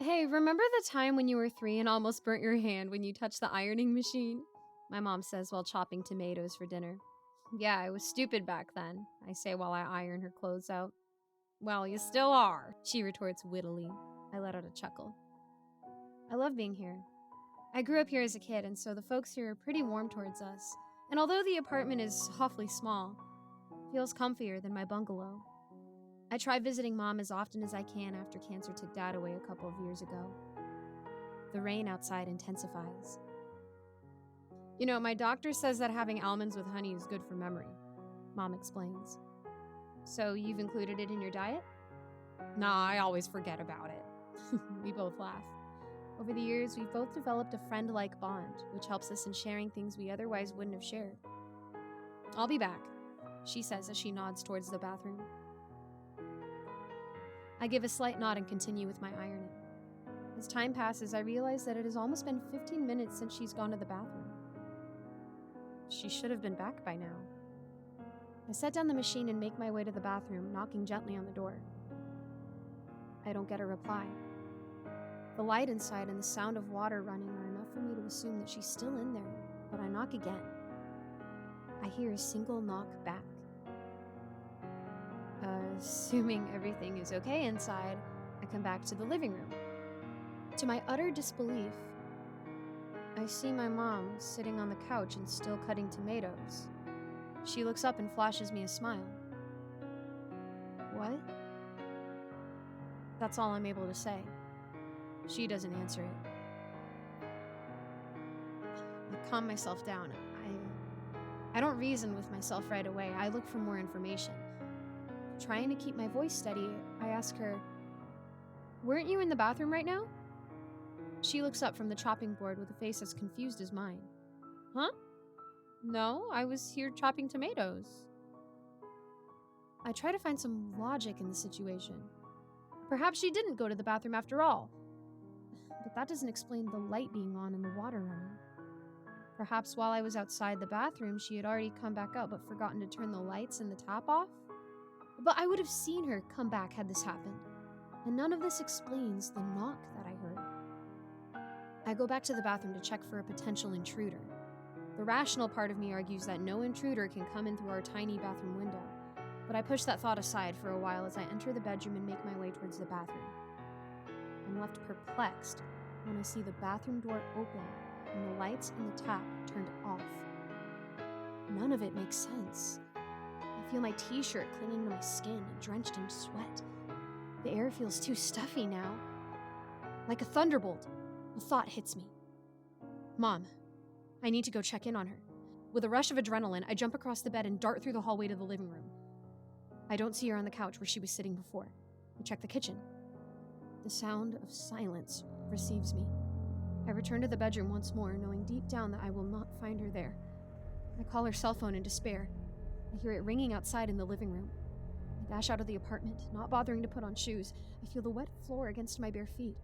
Hey, remember the time when you were 3 and almost burnt your hand when you touched the ironing machine? My mom says while chopping tomatoes for dinner. Yeah, I was stupid back then, I say while I iron her clothes out. Well, you still are, she retorts wittily. I let out a chuckle. I love being here. I grew up here as a kid, and so the folks here are pretty warm towards us. And although the apartment is awfully small, it feels comfier than my bungalow. I try visiting Mom as often as I can after cancer took Dad away a couple of years ago. The rain outside intensifies. You know, my doctor says that having almonds with honey is good for memory, Mom explains. So you've included it in your diet? Nah, I always forget about it. We both laugh. Over the years, we've both developed a friend-like bond, which helps us in sharing things we otherwise wouldn't have shared. I'll be back, she says as she nods towards the bathroom. I give a slight nod and continue with my ironing. As time passes, I realize that it has almost been 15 minutes since she's gone to the bathroom. She should have been back by now. I set down the machine and make my way to the bathroom, knocking gently on the door. I don't get a reply. The light inside and the sound of water running are enough for me to assume that she's still in there, but I knock again. I hear a single knock back. Assuming everything is okay inside, I come back to the living room. To my utter disbelief, I see my mom sitting on the couch and still cutting tomatoes. She looks up and flashes me a smile. What? That's all I'm able to say. She doesn't answer it. I calm myself down. I don't reason with myself right away. I look for more information. Trying to keep my voice steady, I ask her, "Weren't you in the bathroom right now?" She looks up from the chopping board with a face as confused as mine. Huh? No, I was here chopping tomatoes. I try to find some logic in the situation. Perhaps she didn't go to the bathroom after all. But that doesn't explain the light being on and the water running. Perhaps while I was outside the bathroom, she had already come back out but forgotten to turn the lights and the tap off? But I would have seen her come back had this happened. And none of this explains the knock that I heard. I go back to the bathroom to check for a potential intruder. The rational part of me argues that no intruder can come in through our tiny bathroom window, but I push that thought aside for a while as I enter the bedroom and make my way towards the bathroom. I'm left perplexed when I see the bathroom door open and the lights and the tap turned off. None of it makes sense. I feel my t-shirt clinging to my skin and drenched in sweat. The air feels too stuffy now. Like a thunderbolt, a thought hits me. Mom, I need to go check in on her. With a rush of adrenaline, I jump across the bed and dart through the hallway to the living room. I don't see her on the couch where she was sitting before. I check the kitchen. The sound of silence receives me. I return to the bedroom once more, knowing deep down that I will not find her there. I call her cell phone in despair. I hear it ringing outside in the living room. I dash out of the apartment, not bothering to put on shoes. I feel the wet floor against my bare feet.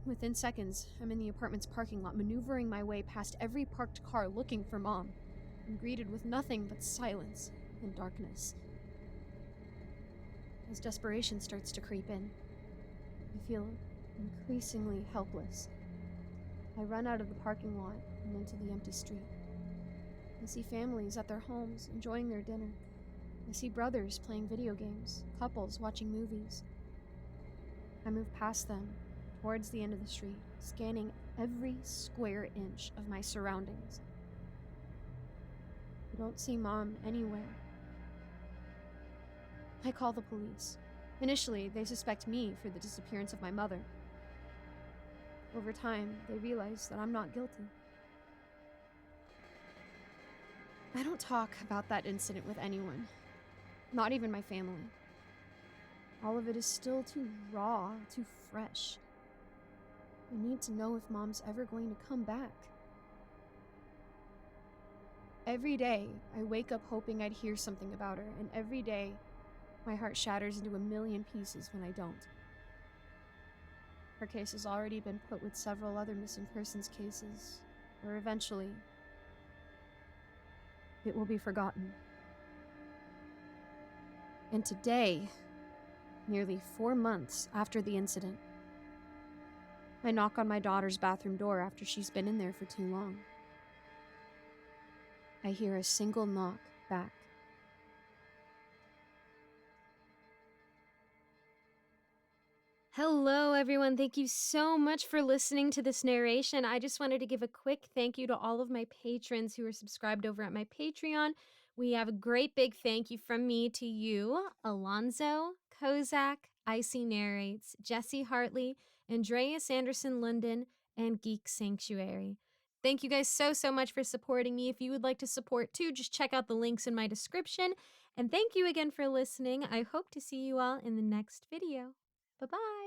Within seconds, I'm in the apartment's parking lot, maneuvering my way past every parked car looking for Mom. I'm greeted with nothing but silence and darkness. As desperation starts to creep in, I feel increasingly helpless. I run out of the parking lot and into the empty street. I see families at their homes enjoying their dinner. I see brothers playing video games, couples watching movies. I move past them, towards the end of the street, scanning every square inch of my surroundings. I don't see Mom anywhere. I call the police. Initially, they suspect me for the disappearance of my mother. Over time, they realize that I'm not guilty. I don't talk about that incident with anyone, not even my family. All of it is still too raw, too fresh. I need to know if Mom's ever going to come back. Every day, I wake up hoping I'd hear something about her, and every day, my heart shatters into a million pieces when I don't. Her case has already been put with several other missing persons cases, where eventually, it will be forgotten. And today, nearly 4 months after the incident, I knock on my daughter's bathroom door after she's been in there for too long. I hear a single knock back. Hello, everyone. Thank you so much for listening to this narration. I just wanted to give a quick thank you to all of my patrons who are subscribed over at my Patreon. We have a great big thank you from me to you, Alonzo, Kozak, Icy Narrates, Jesse Hartley, Andreas Anderson London, and Geek Sanctuary. Thank you guys so much for supporting me. If you would like to support too, just check out the links in my description. And thank you again for listening. I hope to see you all in the next video. Bye-bye.